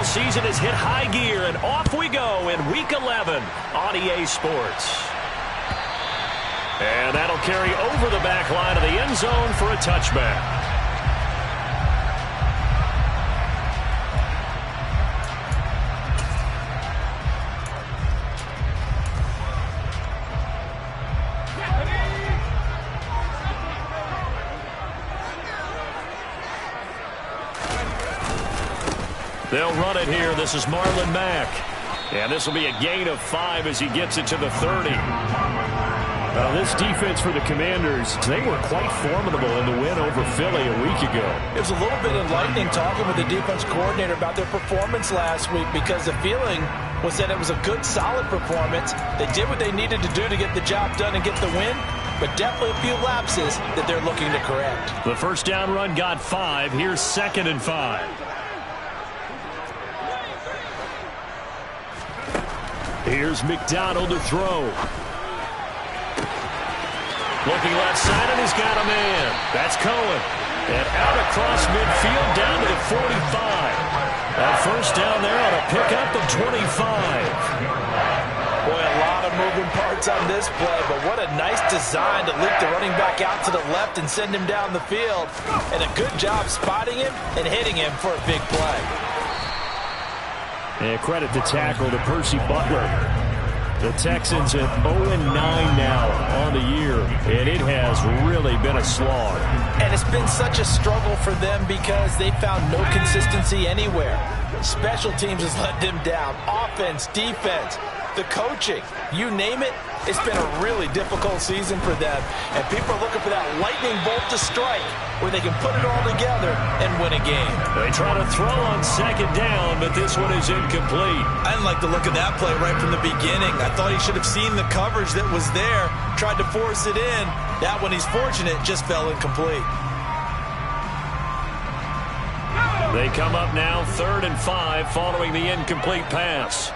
football season has hit high gear, and off we go in Week 11 on EA Sports. And that'll carry over the back line of the end zone for a touchback. They'll run it here. This is Marlon Mack. And this will be a gain of 5 as he gets it to the 30. This defense for the Commanders, they were quite formidable in the win over Philly a week ago. It was a little bit enlightening talking with the defense coordinator about their performance last week, because the feeling was that it was a good, solid performance. They did what they needed to do to get the job done and get the win, but definitely a few lapses that they're looking to correct. The first down run got 5. Here's 2nd and 5. Here's McDonald to throw. Looking left side, and he's got a man. That's Cohen. And out across midfield down to the 45. That first down there on a pickup of 25. Boy, a lot of moving parts on this play, but what a nice design to leak the running back out to the left and send him down the field. And a good job spotting him and hitting him for a big play. And credit the tackle to Percy Butler. The Texans at 0-9 now on the year, and it has really been a slog. And it's been such a struggle for them because they found no consistency anywhere. Special teams has let them down. Offense, defense, the coaching, you name it. It's been a really difficult season for them, and people are looking for that lightning bolt to strike where they can put it all together and win a game. They try to throw on 2nd down, but this one is incomplete. I didn't like the look of that play right from the beginning. I thought he should have seen the coverage that was there, tried to force it in. That one, he's fortunate, just fell incomplete. They come up now 3rd and 5 following the incomplete pass.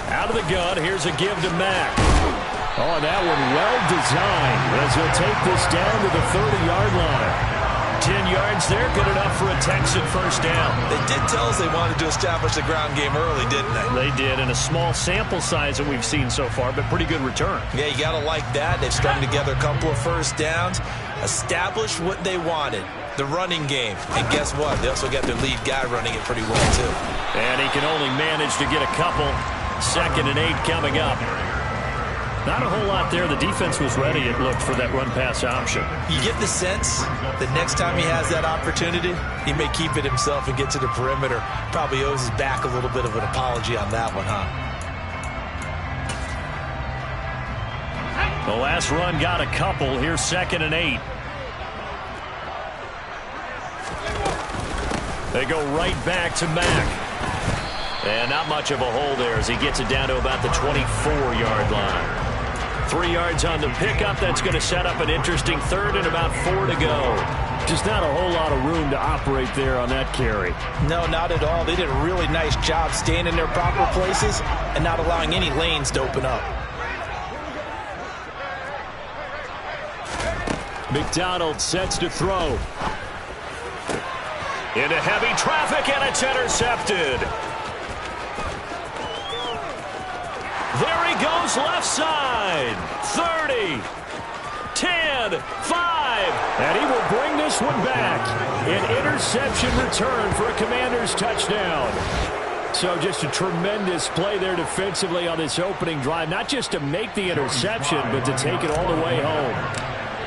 Out of the gun, here's a give to Mack. Oh, that one well designed as he'll take this down to the 30-yard line. 10 yards there, good enough for a Texan first down. They did tell us they wanted to establish the ground game early, didn't they? They did, in a small sample size that we've seen so far, but pretty good return. Yeah, you got to like that. They've strung together a couple of first downs, established what they wanted, the running game. And guess what? They also got their lead guy running it pretty well, too. And he can only manage to get a couple. 2nd and 8 coming up. Not a whole lot there. The defense was ready, it looked, for that run-pass option. You get the sense that next time he has that opportunity, he may keep it himself and get to the perimeter. Probably owes his back a little bit of an apology on that one, huh? The last run got a couple. Here's 2nd and 8. They go right back to Mack. And not much of a hole there as he gets it down to about the 24-yard line. 3 yards on the pickup. That's going to set up an interesting 3rd and about 4 to go. Just not a whole lot of room to operate there on that carry. No, not at all. They did a really nice job staying in their proper places and not allowing any lanes to open up. McDonald sets to throw. Into heavy traffic, and it's intercepted. There he goes left side. 30, 10, 5. And he will bring this one back. An interception return for a Commanders touchdown. So just a tremendous play there defensively on this opening drive. Not just to make the interception, but to take it all the way home.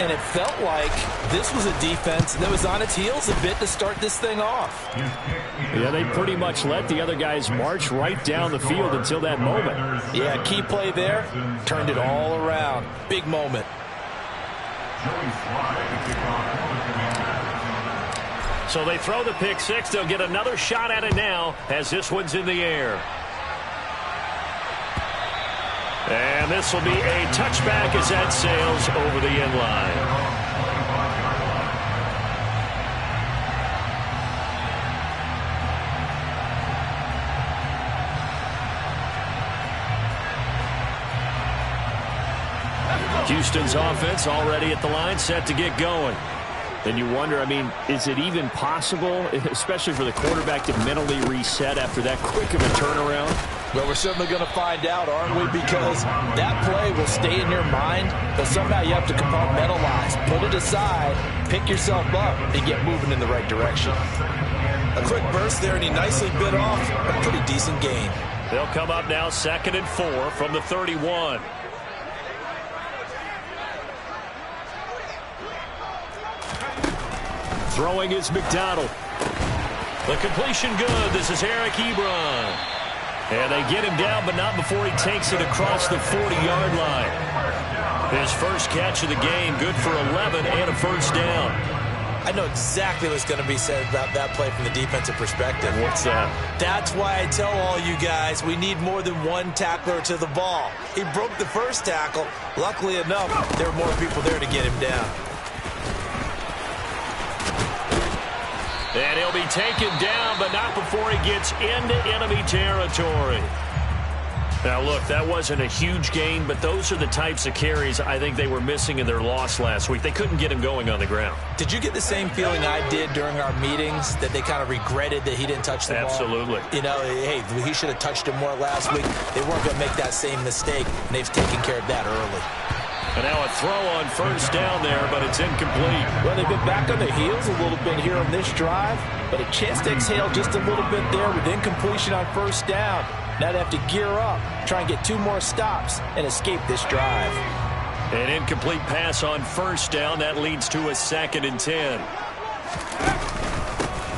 And it felt like this was a defense that was on its heels a bit to start this thing off. Yeah, they pretty much let the other guys march right down the field until that moment. Yeah, key play there, turned it all around. Big moment. So they throw the pick six. They'll get another shot at it now as this one's in the air. And this will be a touchback as that sails over the end line. Houston's offense already at the line, set to get going. And you wonder, I mean, is it even possible, especially for the quarterback, to mentally reset after that quick of a turnaround? Well, we're certainly going to find out, aren't we? Because that play will stay in your mind, but somehow you have to compartmentalize, put it aside, pick yourself up, and get moving in the right direction. A quick burst there, and he nicely bit off a pretty decent gain. They'll come up now 2nd and 4 from the 31. Throwing is McDonald. The completion good. This is Eric Ebron. And they get him down, but not before he takes it across the 40-yard line. His first catch of the game, good for 11 and a first down. I know exactly what's going to be said about that play from the defensive perspective. What's that? That's why I tell all you guys we need more than one tackler to the ball. He broke the first tackle. Luckily enough, there were more people there to get him down. And he'll be taken down, but not before he gets into enemy territory. Now, look, that wasn't a huge gain, but those are the types of carries I think they were missing in their loss last week. They couldn't get him going on the ground. Did you get the same feeling I did during our meetings, that they kind of regretted that he didn't touch the ball? Absolutely. You know, hey, he should have touched him more last week. They weren't going to make that same mistake, and they've taken care of that early. And now a throw on first down there, but it's incomplete. Well, they've been back on their heels a little bit here on this drive, but a chance to exhale just a little bit there with incompletion on first down. Now they have to gear up, try and get 2 more stops, and escape this drive. An incomplete pass on first down. That leads to a 2nd and 10.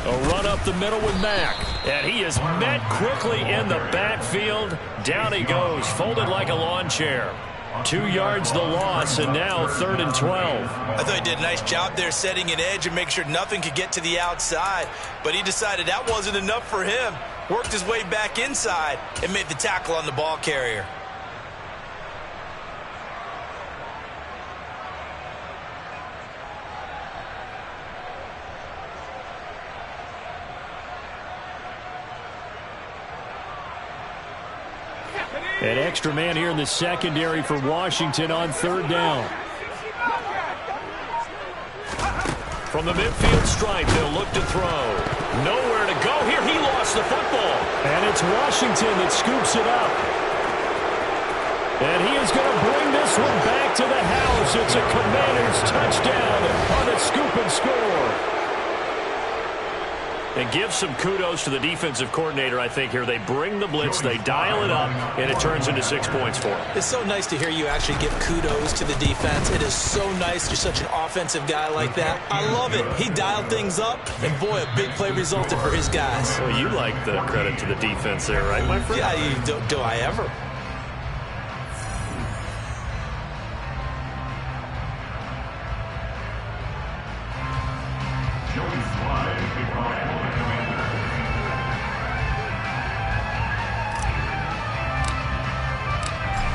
A run up the middle with Mack. And he is met quickly in the backfield. Down he goes, folded like a lawn chair. 2 yards the loss, and now 3rd and 12. I thought he did a nice job there setting an edge and make sure nothing could get to the outside. But he decided that wasn't enough for him. Worked his way back inside and made the tackle on the ball carrier. An extra man here in the secondary for Washington on 3rd down. From the midfield stripe, they'll look to throw. Nowhere to go here. He lost the football. And it's Washington that scoops it up. And he is going to bring this one back to the house. It's a Commanders touchdown on a scoop and score. And give some kudos to the defensive coordinator, I think, here. They bring the blitz, they dial it up, and it turns into 6 points for them. It's so nice to hear you actually give kudos to the defense. It is so nice. You're such an offensive guy like that. I love it. He dialed things up, and boy, a big play resulted for his guys. Well, you like the credit to the defense there, right, my friend? Yeah, do I ever?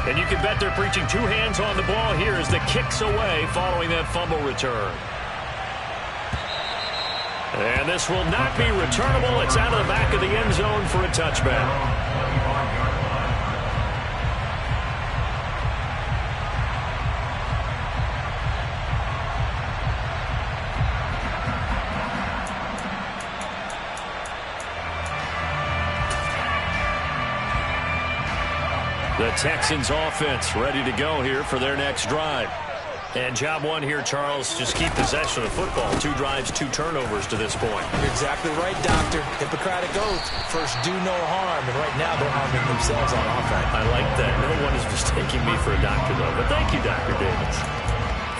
And you can bet they're preaching 2 hands on the ball here as the kick's away following that fumble return. And this will not be returnable. It's out of the back of the end zone for a touchback. The Texans offense ready to go here for their next drive. And job one here, Charles, just keep possession of the football. 2 drives, 2 turnovers to this point. You're exactly right, Doctor. Hippocratic oath. First, do no harm. And right now, they're harming themselves on offense. I like that. No one is mistaking me for a doctor, though. But thank you, Dr. Davis.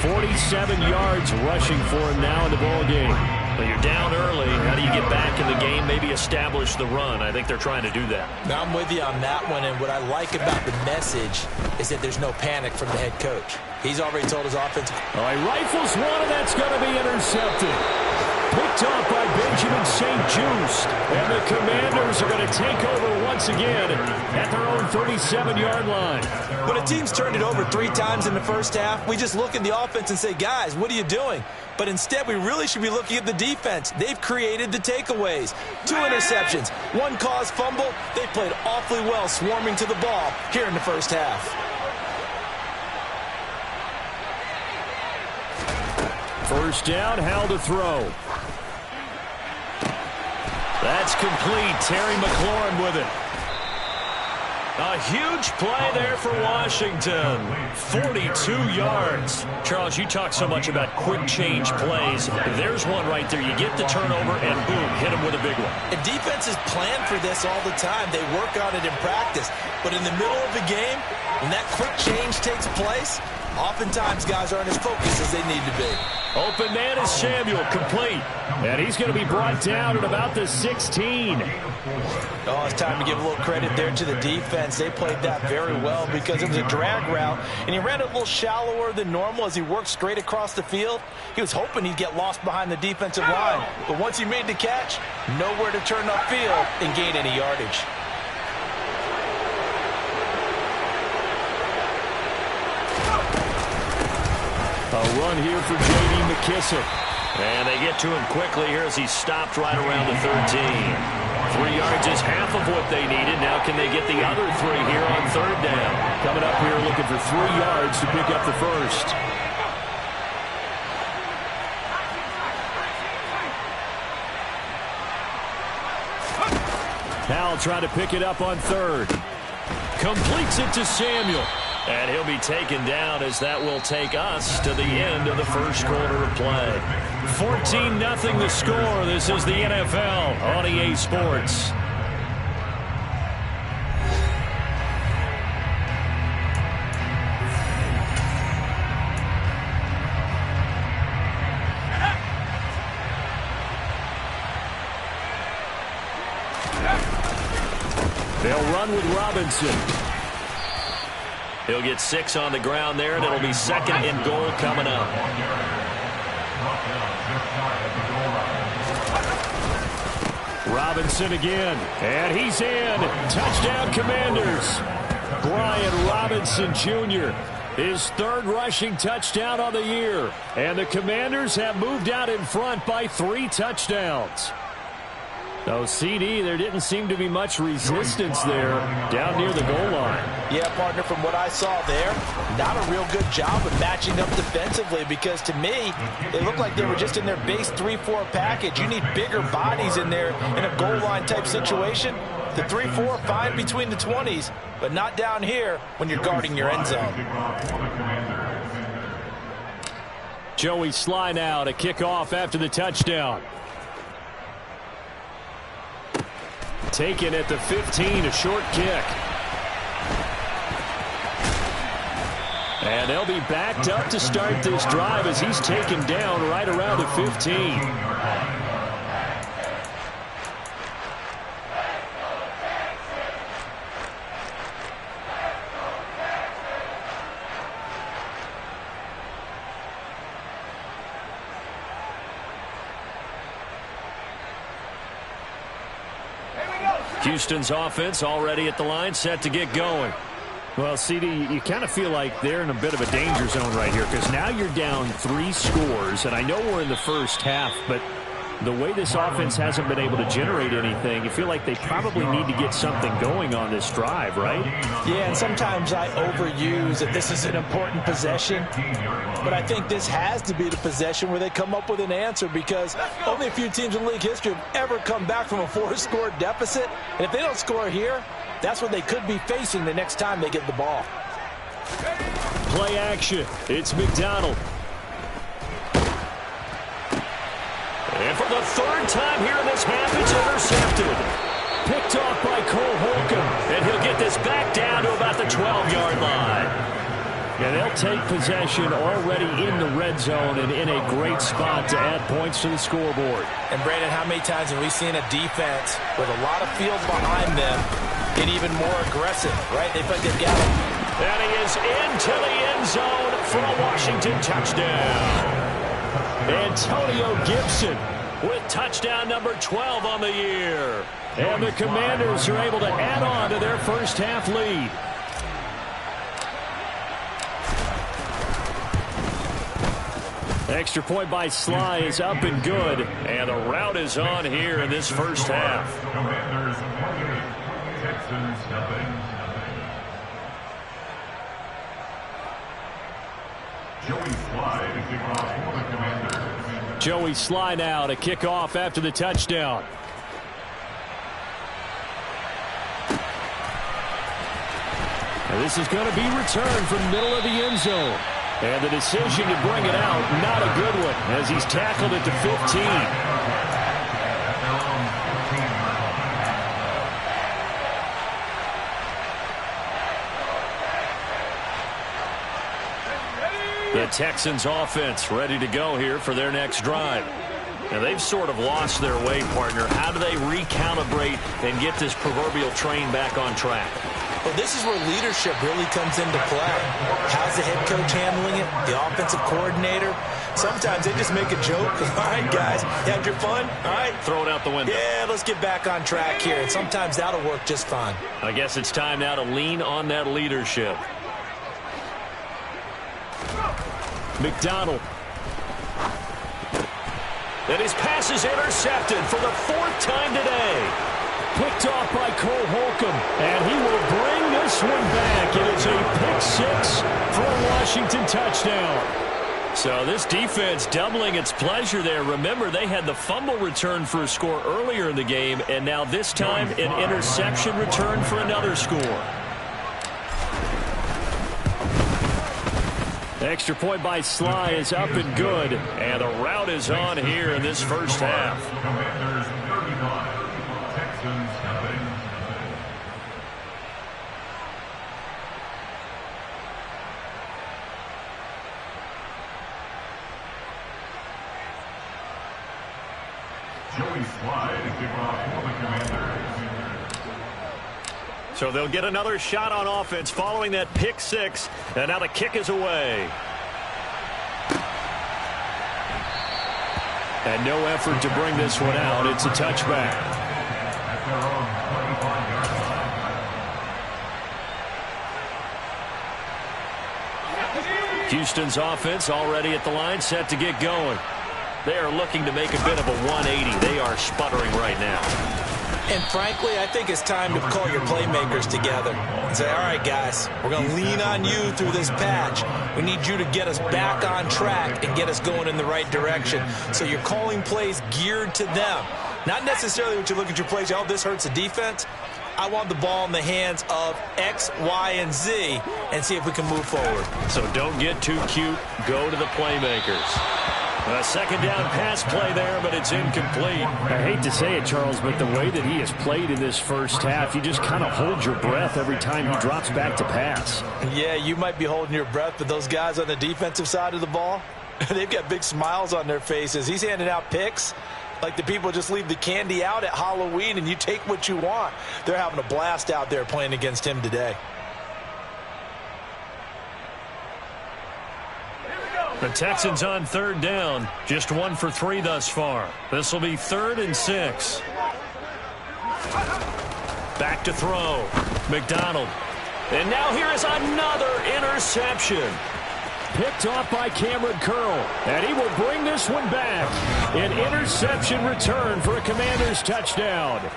47 yards rushing for him now in the ball game. Well, you're down early. How do you get back in the game, maybe establish the run? I think they're trying to do that. Now, I'm with you on that one, and what I like about the message is that there's no panic from the head coach. He's already told his offense. All right, rifles one, and that's going to be intercepted. Picked off by Benjamin St-Juste. And the Commanders are going to take over once again at their own 37-yard line. When a team's turned it over 3 times in the first half, we just look at the offense and say, guys, what are you doing? But instead, we really should be looking at the defense. They've created the takeaways. 2 interceptions, 1 caused fumble. They played awfully well swarming to the ball here in the first half. First down, Howell to throw. That's complete. Terry McLaurin with it. A huge play there for Washington. 42 yards. Charles, you talk so much about quick change plays. There's one right there. You get the turnover and boom, hit him with a big one. And defenses plan for this all the time. They work on it in practice. But in the middle of the game, when that quick change takes place, oftentimes guys aren't as focused as they need to be. Open man is Samuel, complete. And he's going to be brought down at about the 16. Oh, it's time to give a little credit there to the defense. They played that very well because it was a drag route, and he ran it a little shallower than normal as he worked straight across the field. He was hoping he'd get lost behind the defensive line, but once he made the catch, nowhere to turn upfield and gain any yardage. A run here for J.D. McKissick. And they get to him quickly here as he's stopped right around the 13. 3 yards is half of what they needed. Now can they get the other 3 here on third down? Coming up here looking for 3 yards to pick up the first. Howell trying to pick it up on third. Completes it to Samuel. And he'll be taken down as that will take us to the end of the first quarter of play. 14-0 the score. This is the NFL on EA Sports. They'll run with Robinson. He'll get 6 on the ground there, and it'll be second and goal coming up. Robinson again, and he's in. Touchdown, Commanders. Brian Robinson Jr., his third rushing touchdown on the year. And the Commanders have moved out in front by 3 touchdowns. So, CD, there didn't seem to be much resistance there down near the goal line. Yeah, partner, from what I saw there, not a real good job of matching up defensively because, to me, it looked like they were just in their base 3-4 package. You need bigger bodies in there in a goal line type situation. The 3-4, fine between the 20s, but not down here when you're guarding your end zone. Joey Sly now to kick off after the touchdown. Taken at the 15, a short kick. And they'll be backed up to start this drive as he's taken down right around the 15. Houston's offense already at the line, set to get going. Well, CD, you kind of feel like they're in a bit of a danger zone right here because now you're down 3 scores, and I know we're in the first half, but the way this offense hasn't been able to generate anything, you feel like they probably need to get something going on this drive, right? Yeah, and sometimes I overuse that this is an important possession, but I think this has to be the possession where they come up with an answer because only a few teams in league history have ever come back from a 4-score deficit, and if they don't score here, that's what they could be facing the next time they get the ball. Play action. It's McDonald. And for the 3rd time here in this half, it's intercepted. Picked off by Cole Holcomb. And he'll get this back down to about the 12-yard line. And they'll take possession already in the red zone and in a great spot to add points to the scoreboard. And, Brandon, how many times have we seen a defense with a lot of field behind them get even more aggressive, right? They think they've got him. And he is into the end zone for a Washington touchdown. Antonio Gibson with touchdown number 12 on the year. And the Commanders are able to add on to their first half lead. Extra point by Sly is up and good. And the route is on here in this first half. Commanders 28, Texans nothing. Joey Sly to kick off for the Commanders. Joey Sly now to kick off after the touchdown. And this is going to be returned from middle of the end zone. And the decision to bring it out, not a good one, as he's tackled it to 15. The Texans offense ready to go here for their next drive. And they've sort of lost their way, partner. How do they recalibrate and get this proverbial train back on track? Well, this is where leadership really comes into play. How's the head coach handling it? The offensive coordinator? Sometimes they just make a joke. All right, guys, you had your fun? All right. Throw it out the window. Yeah, let's get back on track here. And sometimes that'll work just fine. I guess it's time now to lean on that leadership. McDonald. And his pass is intercepted for the 4th time today. Picked off by Cole Holcomb, and he will bring this one back. It is a pick-6 for a Washington touchdown. So this defense doubling its pleasure there. Remember, they had the fumble return for a score earlier in the game, and now this time an interception return for another score. Extra point by Sly is up and good, and the route is on here in this first half. Commanders 35, Texans nothing. Joey Sly to kick off for the Commanders. So they'll get another shot on offense following that pick-6, and now the kick is away. And no effort to bring this one out. It's a touchback. At their own 25-yard line. Houston's offense already at the line, set to get going. They are looking to make a bit of a 180. They are sputtering right now. And frankly, I think it's time to call your playmakers together and say, all right, guys, we're going to lean on you through this patch. We need you to get us back on track and get us going in the right direction. So you're calling plays geared to them. Not necessarily when you look at your plays, oh, this hurts the defense. I want the ball in the hands of X, Y, and Z and see if we can move forward. So don't get too cute. Go to the playmakers. A second down pass play there, but it's incomplete. I hate to say it, Charles, but the way that he has played in this first half, you just kind of hold your breath every time he drops back to pass. Yeah, you might be holding your breath, but those guys on the defensive side of the ball, they've got big smiles on their faces. He's handing out picks like the people just leave the candy out at Halloween and you take what you want. They're having a blast out there playing against him today. The Texans on 3rd down. Just 1 for 3 thus far. This will be 3rd and 6. Back to throw. McDonald. And now here is another interception. Picked off by Cameron Curl, and he will bring this one back. An interception return for a Commanders touchdown.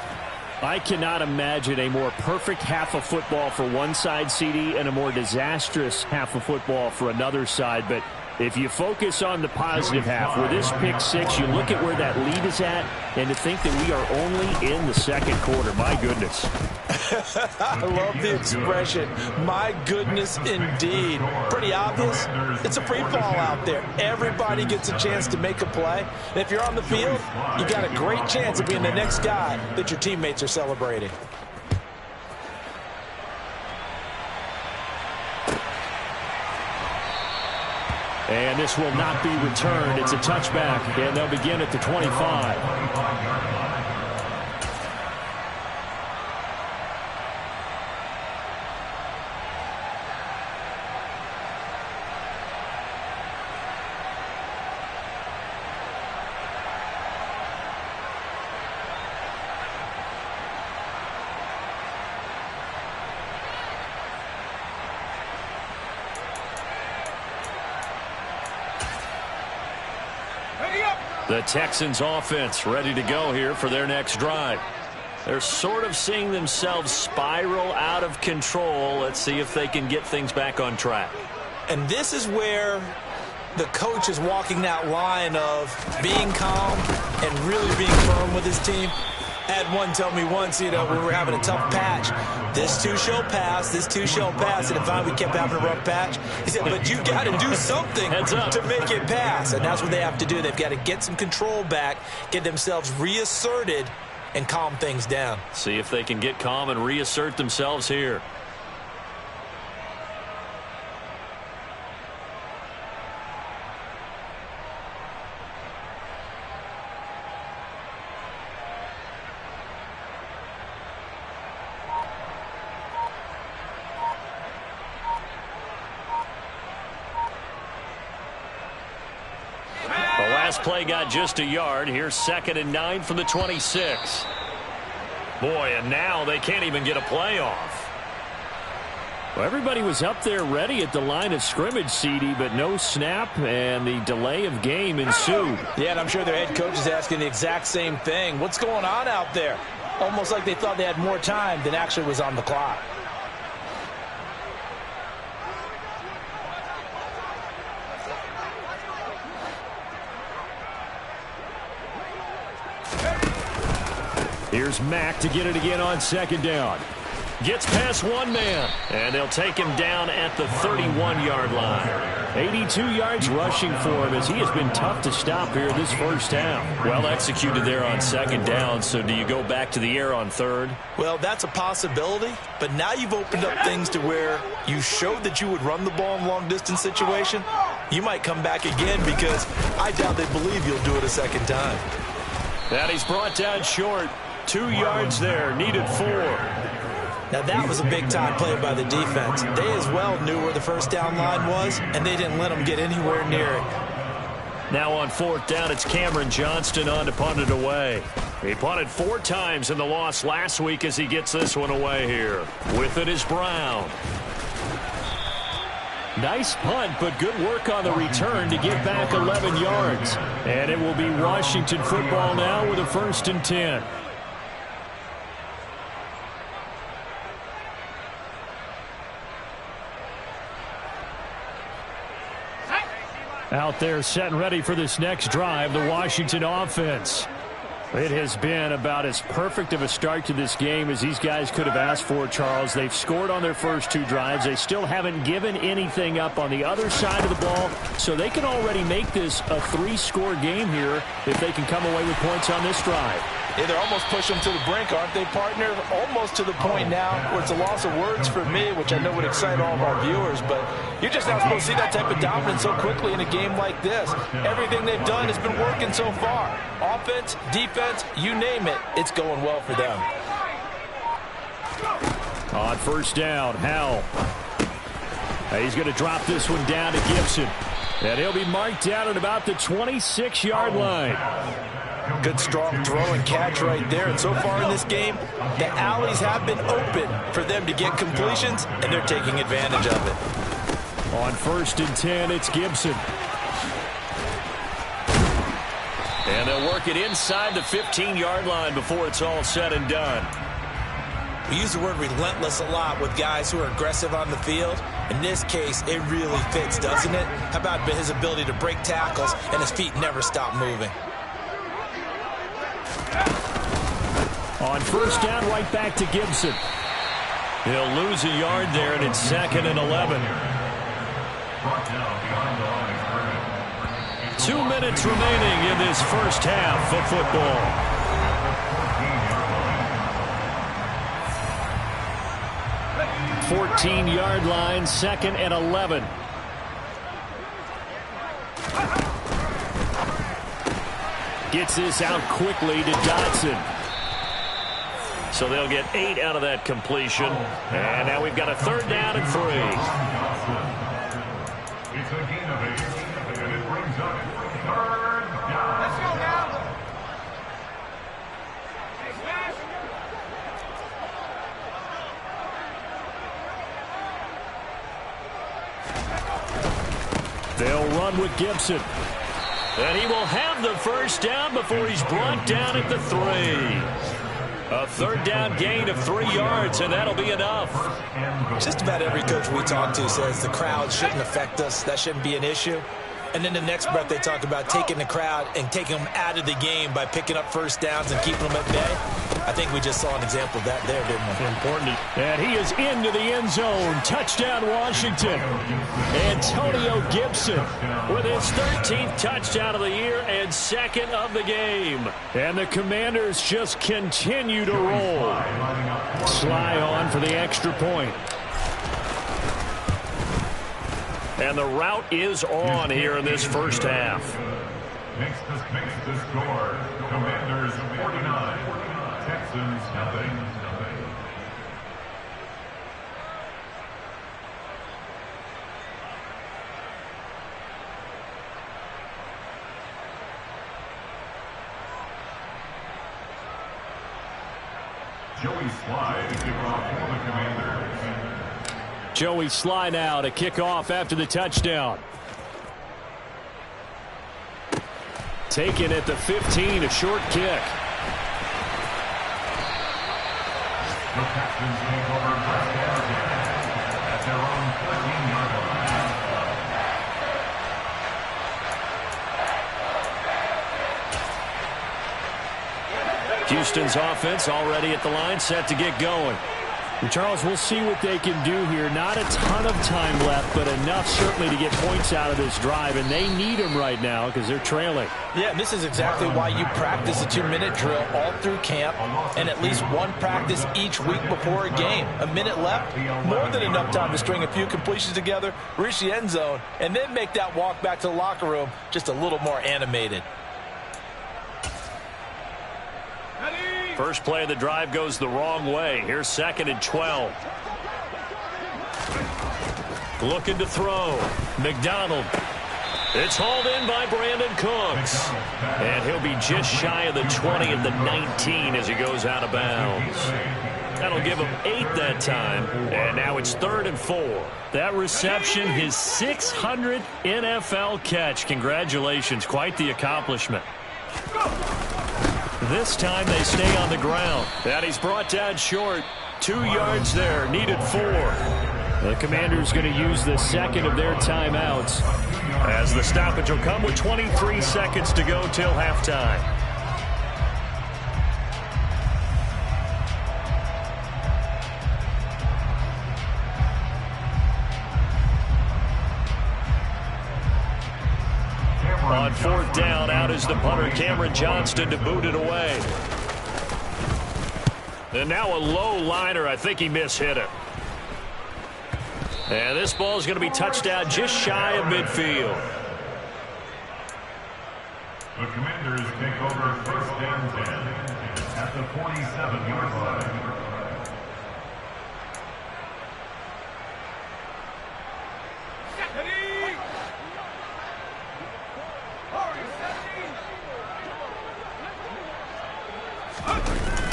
I cannot imagine a more perfect half of football for one side, CD, and a more disastrous half of football for another side. But if you focus on the positive half, with this pick-6, you look at where that lead is at, and to think that we are only in the second quarter. My goodness. I love the expression. My goodness, indeed. Pretty obvious. It's a free fall out there. Everybody gets a chance to make a play. And if you're on the field, you got a great chance of being the next guy that your teammates are celebrating. And this will not be returned. It's a touchback, and they'll begin at the 25. The Texans offense ready to go here for their next drive. They're sort of seeing themselves spiral out of control. Let's see if they can get things back on track. And this is where The coach is walking that line of being calm and really being firm with his team. I had one tell me once, you know, we were having a tough patch. This too shall pass, this too shall pass. And finally we kept having a rough patch. He said, but you got to do something to make it pass. And that's what they have to do. They've got to get some control back, get themselves reasserted, and calm things down. See if they can get calm and reassert themselves here. Play got just a yard. Here's 2nd and 9 from the 26. Boy, and now they can't even get a play off. Well, everybody was up there ready at the line of scrimmage, CD, but no snap, and the delay of game ensued. Yeah, and I'm sure their head coach is asking the exact same thing. What's going on out there? Almost like they thought they had more time than actually was on the clock. Here's Mack to get it again on 2nd down. Gets past one man, and they'll take him down at the 31-yard line. 82 yards rushing for him as he has been tough to stop here this first half. Well executed there on 2nd down, so do you go back to the air on 3rd? Well, that's a possibility, but now you've opened up things to where you showed that you would run the ball in long-distance situation. You might come back again because I doubt they believe you'll do it a second time. And he's brought down short. 2 yards there, needed 4. Now that was a big-time play by the defense. They as well knew where the first down line was, and they didn't let them get anywhere near it. Now on 4th down, it's Cameron Johnston on to punt it away. He punted 4 times in the loss last week as he gets this one away here. With it is Brown. Nice punt, but good work on the return to get back 11 yards. And it will be Washington football now with a 1st and 10. Out there set and ready for this next drive, the Washington offense. It has been about as perfect of a start to this game as these guys could have asked for, Charles. They've scored on their first 2 drives. They still haven't given anything up on the other side of the ball, so they can already make this a 3-score game here if they can come away with points on this drive. Yeah, they're almost pushing them to the brink, aren't they, partner? Almost to the point now where it's a loss of words for me, which I know would excite all of our viewers, but you're just not supposed to see that type of dominance so quickly in a game like this. Everything they've done has been working so far. Offense, defense, you name it, it's going well for them. On 1st down, Howell. He's going to drop this one down to Gibson. And he'll be marked down at about the 26-yard line. Good strong throw and catch right there. And so far in this game, the alleys have been open for them to get completions, and they're taking advantage of it. On 1st and 10, it's Gibson. And they'll work it inside the 15-yard line before it's all said and done. We use the word relentless a lot with guys who are aggressive on the field. In this case, it really fits, doesn't it? How about his ability to break tackles and his feet never stop moving? On 1st down, right back to Gibson. He'll lose a yard there, and it's 2nd and 11. 2 minutes remaining in this first half of football. Fourteen-yard line, 2nd and 11. Gets this out quickly to Dotson. So they'll get 8 out of that completion. And now we've got a 3rd down and 3. It's a gain of 8, and it brings up 3rd down. Let's go now. They'll run with Gibson. And he will have the 1st down before he's brought down at the 3. A 3rd down gain of 3 yards, and that'll be enough. Just about every coach we talk to says the crowd shouldn't affect us. That shouldn't be an issue. And then the next breath they talk about taking the crowd and taking them out of the game by picking up first downs and keeping them at bay. I think we just saw an example of that there, didn't we? Important. And he is into the end zone. Touchdown, Washington. Antonio Gibson with his 13th touchdown of the year and second of the game. And the Commanders just continue to roll. Sly on for the extra point. And the route is on here in this first half. Makes the score. Commanders 49. Texans nothing. Joey Sly to kick off for the Commanders. Joey Sly now to kick off after the touchdown. Taken at the 15, a short kick. The Texans take over first down at their own 14-yard line. Houston's offense already at the line, set to get going. And Charles, we'll see what they can do here. Not a ton of time left, but enough certainly to get points out of this drive, and they need them right now because they're trailing. Yeah, and this is exactly why you practice a 2-minute drill all through camp and at least one practice each week before a game. A minute left, more than enough time to string a few completions together, reach the end zone, and then make that walk back to the locker room just a little more animated. First play of the drive goes the wrong way. Here's 2nd and 12. Looking to throw. McDonald. It's hauled in by Brandon Cooks. And he'll be just shy of the 20 at the 19 as he goes out of bounds. That'll give him 8 that time. And now it's 3rd and 4. That reception, his 600th NFL catch. Congratulations. Quite the accomplishment. This time they stay on the ground. And he's brought down short. 2 yards there. Needed 4. The Commanders going to use the second of their timeouts, as the stoppage will come with 23 seconds to go till halftime. On 4th down, out is the punter, Cameron Johnston, to boot it away. And now a low liner. I think he mishit it. And this ball is going to be touched down just shy of midfield. The Commanders take over 1st and 10 at the 47-yard line.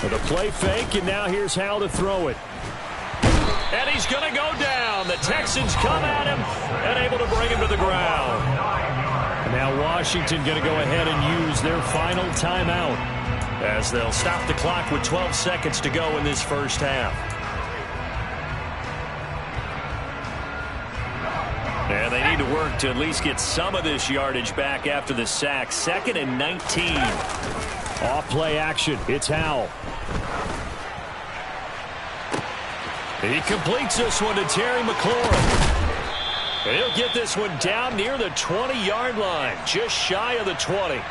With a play fake, and now here's how to throw it. And he's going to go down. The Texans come at him and able to bring him to the ground. And now Washington going to go ahead and use their final timeout, as they'll stop the clock with 12 seconds to go in this first half. And they need to work to at least get some of this yardage back after the sack. 2nd and 19. Off play action. It's Howell. He completes this one to Terry McLaurin. He'll get this one down near the 20-yard line, just shy of the 20.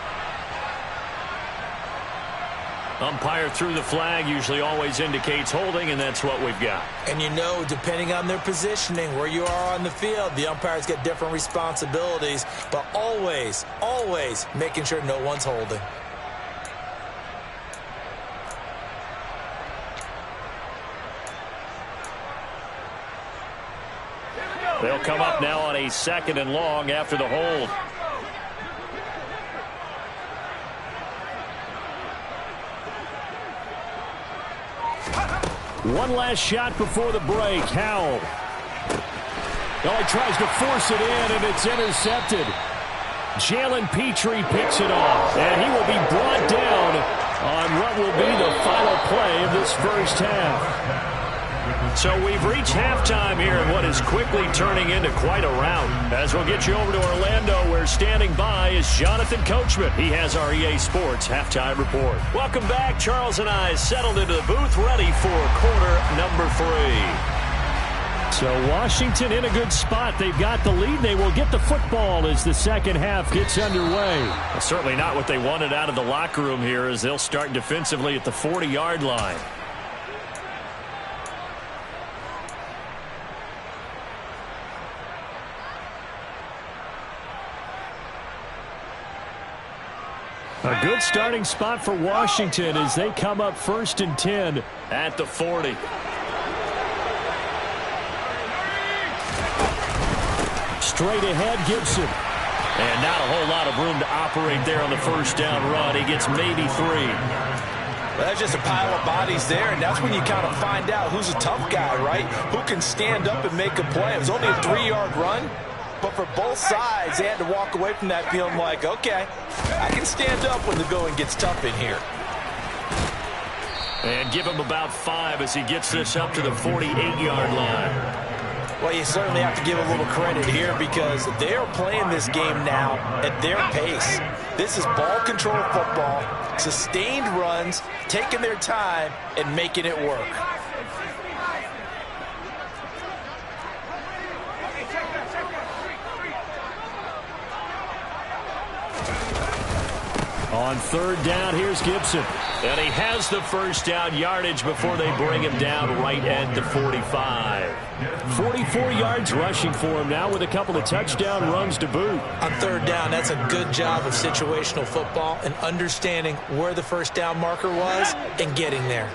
Umpire threw the flag, usually always indicates holding, and that's what we've got. And you know, depending on their positioning, where you are on the field, the umpires get different responsibilities, but always, always making sure no one's holding. They'll come up now on a 2nd and long after the hold. One last shot before the break. Howell. Oh, he tries to force it in, and it's intercepted. Jalen Petrie picks it off, and he will be brought down on what will be the final play of this first half. So we've reached halftime here in what is quickly turning into quite a rout, as we'll get you over to Orlando, where We're standing by is Jonathan Coachman. He has our EA Sports halftime report. Welcome back. Charles and I settled into the booth, ready for quarter number 3. So Washington in a good spot. They've got the lead. They will get the football as the second half gets underway. Well, certainly not what they wanted out of the locker room here, as they'll start defensively at the 40-yard line. A good starting spot for Washington as they come up 1st and 10 at the 40. Straight ahead, Gibson. And not a whole lot of room to operate there on the first down run. He gets maybe 3. Well, that's just a pile of bodies there, and that's when you kind of find out who's a tough guy, right? Who can stand up and make a play. It was only a 3-yard run, but for both sides, they had to walk away from that feeling like, okay, I can stand up when the going gets tough in here. And give him about 5 as he gets this up to the 48-yard line. Well, you certainly have to give a little credit here because they are playing this game now at their pace. This is ball control football, sustained runs, taking their time and making it work. On 3rd down, here's Gibson. And he has the first down yardage before they bring him down right at the 45. 44 yards rushing for him now with a couple of touchdown runs to boot. On 3rd down, that's a good job of situational football and understanding where the first down marker was and getting there.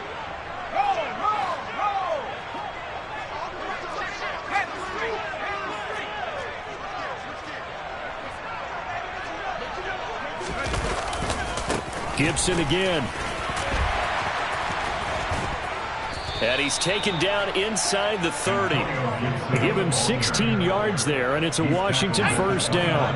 Gibson again. And he's taken down inside the 30. They give him 16 yards there, and it's a Washington first down.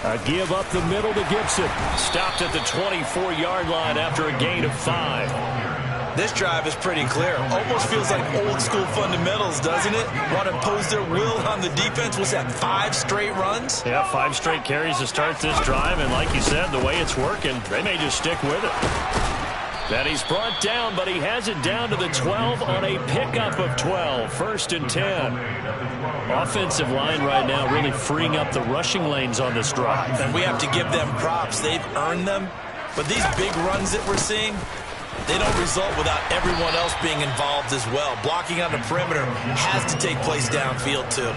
A give up the middle to Gibson. Stopped at the 24-yard line after a gain of 5. This drive is pretty clear. Almost feels like old school fundamentals, doesn't it? Want to impose their will on the defense. Was that 5 straight runs? Yeah, 5 straight carries to start this drive. And like you said, the way it's working, they may just stick with it. Then he's brought down, but he has it down to the 12 on a pickup of 12. 1st and 10. Offensive line right now really freeing up the rushing lanes on this drive. And we have to give them props. They've earned them. But these big runs that we're seeing, they don't result without everyone else being involved as well. Blocking on the perimeter has to take place downfield, too.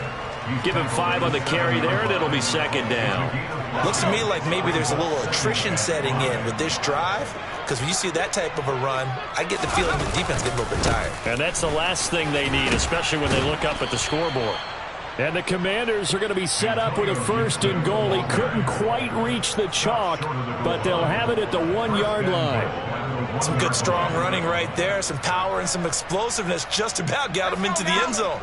Give him 5 on the carry there, and it'll be 2nd down. Looks to me like maybe there's a little attrition setting in with this drive, because when you see that type of a run, I get the feeling the defense gets a little bit tired. And that's the last thing they need, especially when they look up at the scoreboard. And the Commanders are going to be set up with a 1st and goal. He couldn't quite reach the chalk, but they'll have it at the 1-yard line. Some good strong running right there, some power and some explosiveness just about got him into the end zone.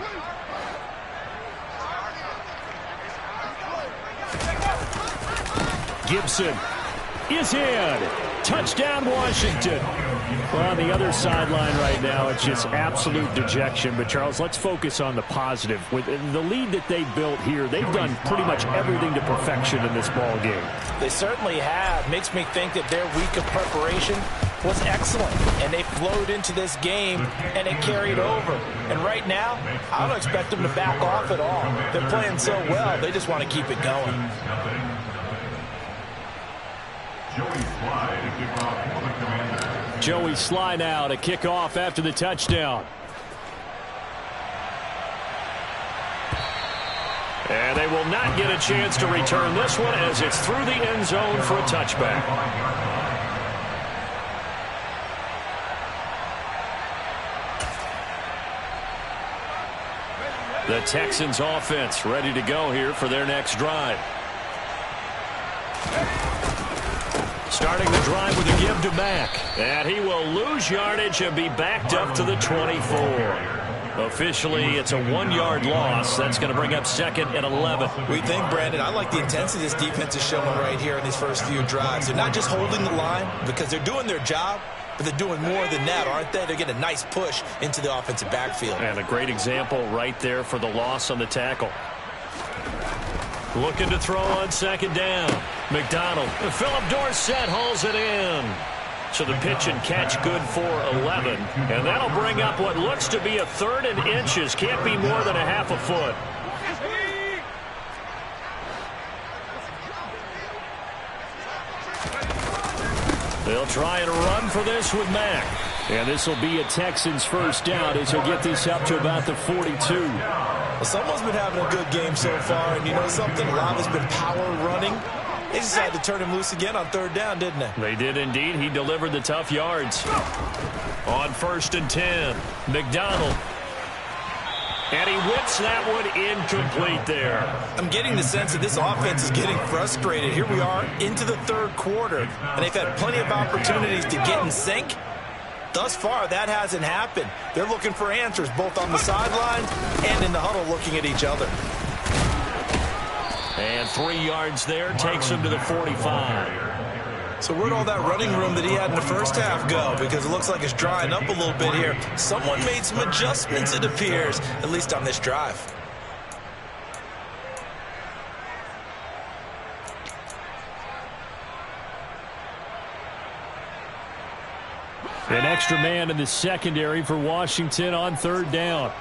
Gibson is in. Touchdown, Washington. Well, on the other sideline right now, it's just absolute dejection. But, Charles, let's focus on the positive. With the lead that they built here, they've done pretty much everything to perfection in this ball game. They certainly have. Makes me think that their week of preparation was excellent. And they flowed into this game, and it carried over. And right now, I don't expect them to back off at all. They're playing so well, they just want to keep it going. Joey Sly now to kick off after the touchdown. And they will not get a chance to return this one as it's through the end zone for a touchback. The Texans offense ready to go here for their next drive. Starting the drive with a give to Mack. And he will lose yardage and be backed up to the 24. Officially, it's a 1-yard loss. That's going to bring up 2nd and 11. We think, Brandon, I like the intensity this defense is showing right here in these first few drives. They're not just holding the line because they're doing their job, but they're doing more than that, aren't they? They're getting a nice push into the offensive backfield. And a great example right there for the loss on the tackle. Looking to throw on second down. McDonald. Philip Dorsett hauls it in. So the pitch and catch good for 11. And that'll bring up what looks to be a 3rd and inches. Can't be more than a half a foot. They'll try and run for this with Mack. And this will be a Texans first down as he'll get this up to about the 42. Well, someone's been having a good game so far, and you know something? A lot has been power running. They decided to turn him loose again on 3rd down, didn't they? They did indeed. He delivered the tough yards. On 1st and 10, McDonald. And he whips that one incomplete there. I'm getting the sense that this offense is getting frustrated. Here we are into the 3rd quarter, and they've had plenty of opportunities to get in sync. Thus far, that hasn't happened. They're looking for answers both on the sideline and in the huddle looking at each other. And 3 yards there takes him to the 45. So where'd all that running room that he had in the first half go? Because it looks like it's drying up a little bit here. Someone made some adjustments, it appears, at least on this drive. An extra man in the secondary for Washington on 3rd down.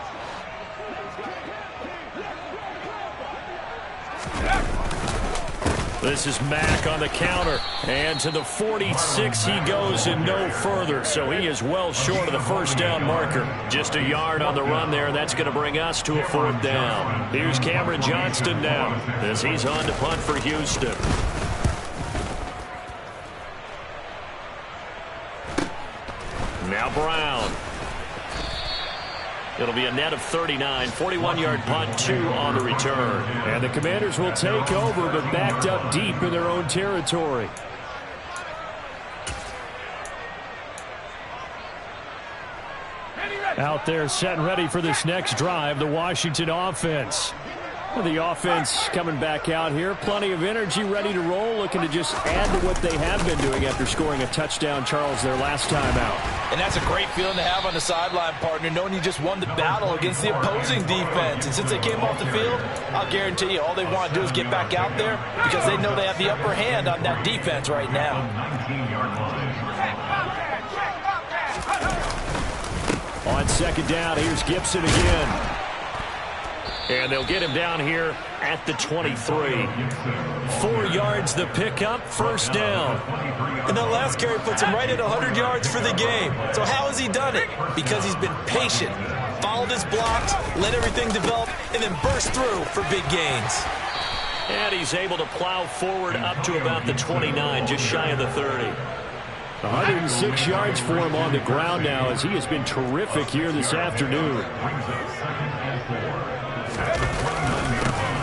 This is Mack on the counter. And to the 46 he goes and no further. So he is well short of the first down marker. Just a yard on the run there. That's going to bring us to a 4th down. Here's Cameron Johnston now as he's on to punt for Houston. Now Brown. It'll be a net of 39, 41-yard punt, 2 on the return. And the Commanders will take over, but backed up deep in their own territory. Out there set and ready for this next drive, the Washington offense. The offense coming back out here. Plenty of energy, ready to roll, looking to just add to what they have been doing after scoring a touchdown, Charles, their last time out. And that's a great feeling to have on the sideline, partner, knowing you just won the battle against the opposing defense. And since they came off the field, I'll guarantee you all they want to do is get back out there because they know they have the upper hand on that defense right now. On 2nd down, here's Gibson again. And they'll get him down here at the 23. 4 yards the pickup, first down. And that last carry puts him right at 100 yards for the game. So how has he done it? Because he's been patient, followed his blocks, let everything develop, and then burst through for big gains. And he's able to plow forward up to about the 29, just shy of the 30. 106 yards for him on the ground now as he has been terrific here this afternoon.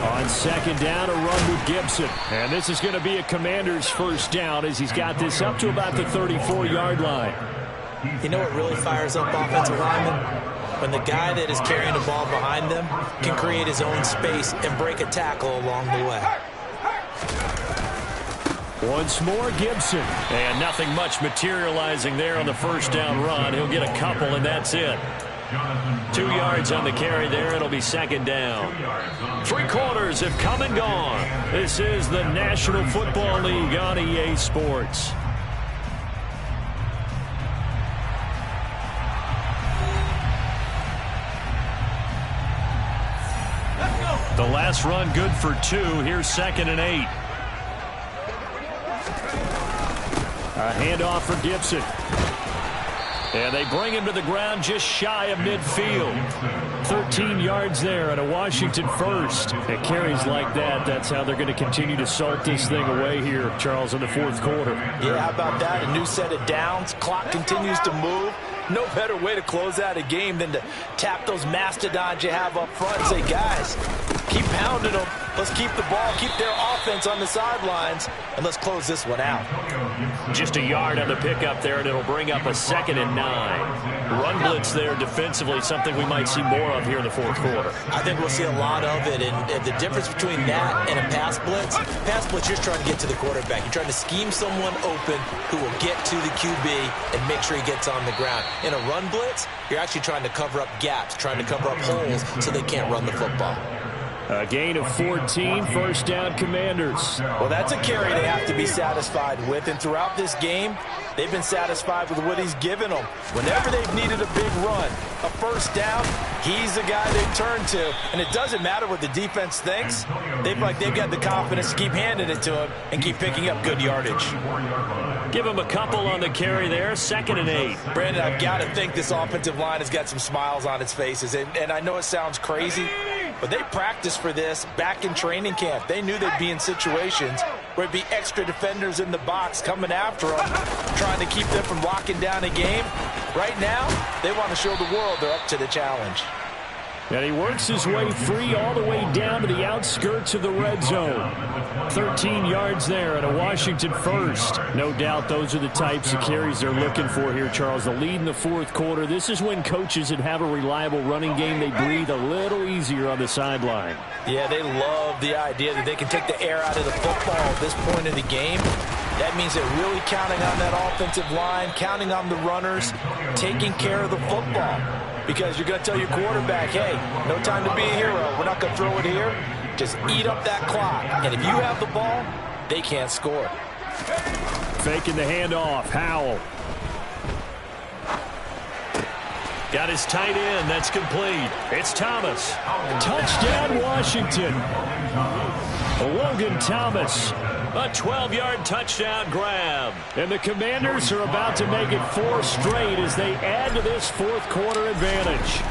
On 2nd down, a run with Gibson. And this is going to be a Commander's first down as he's got this up to about the 34-yard line. You know what really fires up offensive linemen? When the guy that is carrying the ball behind them can create his own space and break a tackle along the way. Once more, Gibson. And nothing much materializing there on the first down run. He'll get a couple, and that's it. 2 yards on the carry there. It'll be 2nd down. 3 quarters have come and gone. This is the National Football League on EA Sports. The last run good for 2. Here's 2nd and 8. A handoff for Gibson. And they bring him to the ground just shy of midfield. 13 yards there and a Washington first. It carries like that. That's how they're going to continue to salt this thing away here, Charles, in the 4th quarter. Yeah, how about that? A new set of downs. Clock continues to move. No better way to close out a game than to tap those mastodons you have up front and say, guys, keep pounding them. Let's keep the ball, keep their offense on the sidelines, and let's close this one out. Just a yard on the pickup there, and it'll bring up a 2nd and 9. Run blitz there defensively, something we might see more of here in the fourth quarter. I think we'll see a lot of it, and the difference between that and a pass blitz, you're trying to get to the quarterback. You're trying to scheme someone open who will get to the QB and make sure he gets on the ground. In a run blitz, you're actually trying to cover up gaps, trying to cover up holes so they can't run the football. A gain of 14, first down Commanders. Well, that's a carry they have to be satisfied with, and throughout this game, they've been satisfied with what he's given them. Whenever they've needed a big run, a first down, he's the guy they turn to, and it doesn't matter what the defense thinks. They've got the confidence to keep handing it to him and keep picking up good yardage. Give him a couple on the carry there, 2nd and 8. Brandon, I've got to think this offensive line has got some smiles on its faces, and I know it sounds crazy, but they practiced for this back in training camp. They knew they'd be in situations where it'd be extra defenders in the box coming after them, trying to keep them from locking down a game. Right now, they want to show the world they're up to the challenge. And he works his way free all the way down to the outskirts of the red zone. 13 yards there and a Washington first. No doubt those are the types of carries they're looking for here, Charles. The lead in the fourth quarter. This is when coaches that have a reliable running game, they breathe a little easier on the sideline. Yeah, they love the idea that they can take the air out of the football at this point in the game. That means they're really counting on that offensive line, counting on the runners, taking care of the football. Because you're going to tell your quarterback, hey, no time to be a hero. We're not going to throw it here. Just eat up that clock. And if you have the ball, they can't score. Faking the handoff. Howell. Got his tight end. That's complete. It's Thomas. Touchdown, Washington. Logan Thomas. A 12-yard touchdown grab. And the Commanders are about to make it 4 straight as they add to this fourth quarter advantage.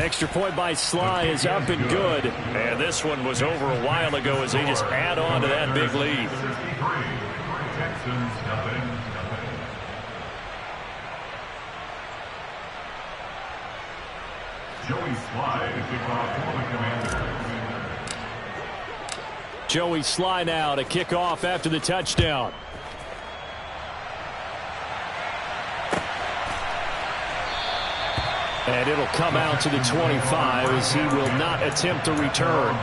Extra point by Sly is up and good. And this one was over a while ago as they just add on to that big lead. Joey Sly to kick off for the Commanders. Joey Sly now to kick off after the touchdown. And it'll come out to the 25 as he will not attempt to return.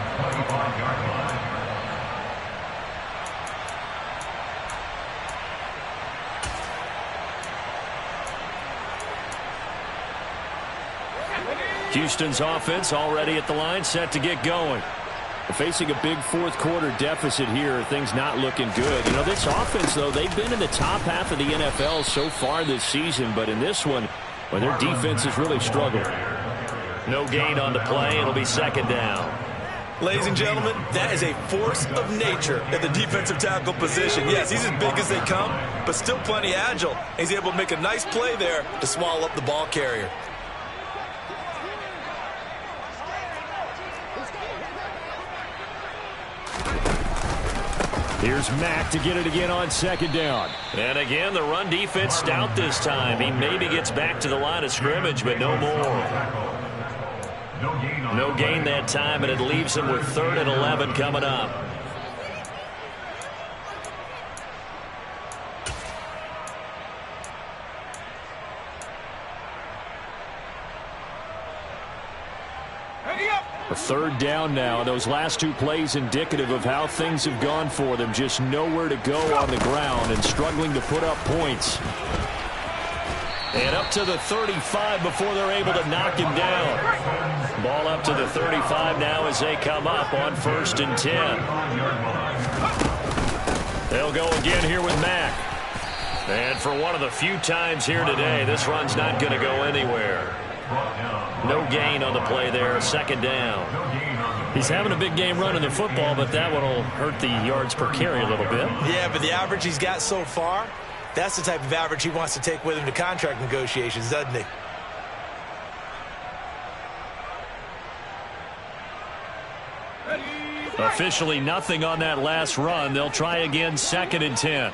Houston's offense already at the line, set to get going. Facing a big fourth quarter deficit here, things not looking good. You know, this offense, though, they've been in the top half of the NFL so far this season, but in this one, well, their defense has really struggled. No gain on the play. It'll be 2nd down. Ladies and gentlemen, that is a force of nature at the defensive tackle position. Yes, he's as big as they come, but still plenty agile. He's able to make a nice play there to swallow up the ball carrier. Here's Mack to get it again on 2nd down. And again, the run defense stout this time. He maybe gets back to the line of scrimmage, but no more. No gain that time, and it leaves him with 3rd and 11 coming up. A 3rd down now. Those last 2 plays indicative of how things have gone for them. Just nowhere to go on the ground and struggling to put up points. And up to the 35 before they're able to knock him down. Ball up to the 35 now as they come up on 1st and 10. They'll go again here with Mack. And for one of the few times here today, this run's not going to go anywhere. No gain on the play there, 2nd down. He's having a big game running the football, but that one will hurt the yards per carry a little bit. Yeah, but the average he's got so far, that's the type of average he wants to take with him to contract negotiations, doesn't he? Officially nothing on that last run. They'll try again, 2nd and 10.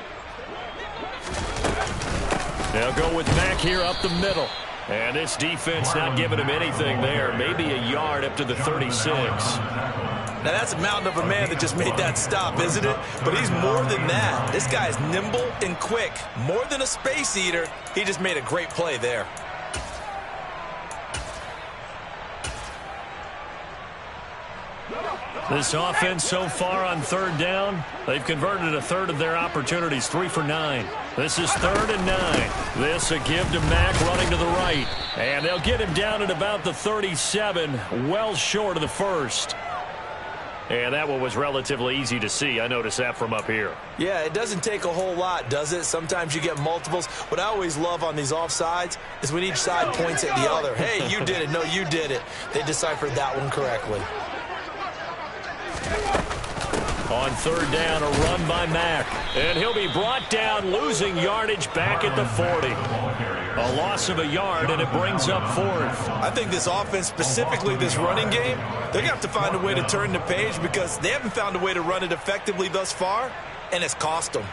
They'll go with Mack here up the middle. And this defense not giving him anything there. Maybe a yard up to the 36. Now, that's a mountain of a man that just made that stop, isn't it? But he's more than that. This guy is nimble and quick. More than a space eater, he just made a great play there. This offense so far on third down, they've converted a third of their opportunities, 3 for 9. This is 3rd and 9. This a give to Mack running to the right. And they'll get him down at about the 37, well short of the first. And that one was relatively easy to see. I noticed that from up here. Yeah, it doesn't take a whole lot, does it? Sometimes you get multiples. What I always love on these offsides is when each side points at the other. Hey, you did it. No, you did it. They deciphered that one correctly. On third down, a run by Mack. And he'll be brought down, losing yardage back at the 40. A loss of a yard, and it brings up 4th. I think this offense, specifically this running game, they're going to have to find a way to turn the page because they haven't found a way to run it effectively thus far, and it's cost them.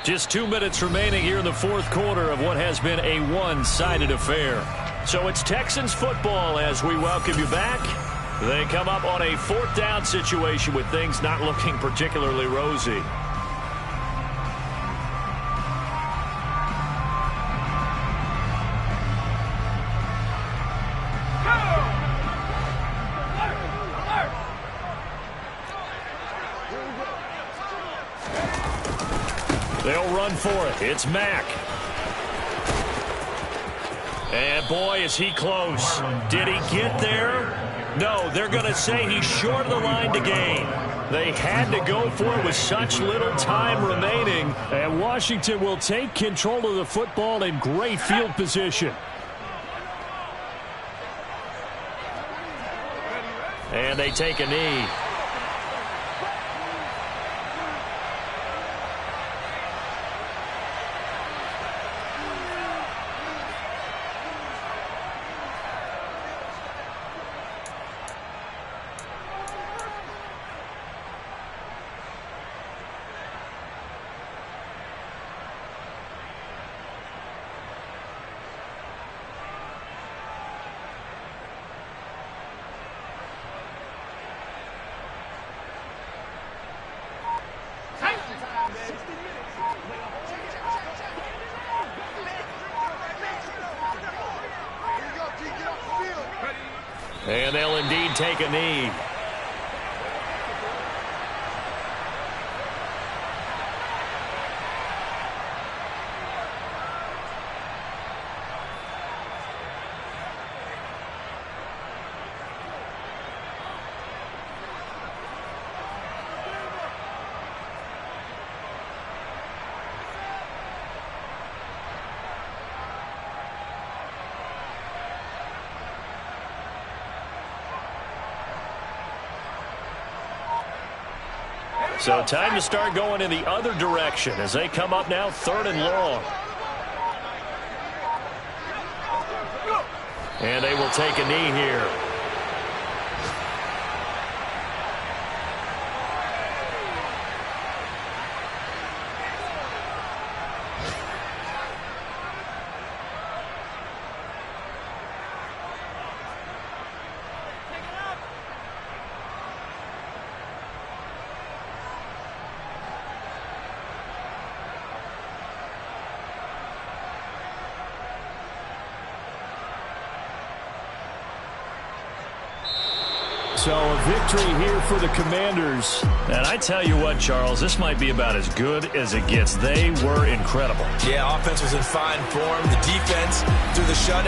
Just 2 minutes remaining here in the fourth quarter of what has been a one-sided affair. So it's Texans football as we welcome you back. They come up on a 4th down situation with things not looking particularly rosy. They'll run for it. It's Mack. And boy, is he close. Did he get there? No, they're going to say he's short of the line to gain. They had to go for it with such little time remaining. And Washington will take control of the football in great field position. And they take a knee. And they'll indeed take a knee. So time to start going in the other direction as they come up now 3rd and long. And they will take a knee here. So a victory here for the Commanders. And I tell you what, Charles, this might be about as good as it gets. They were incredible. Yeah, offense was in fine form. The defense through the shutout.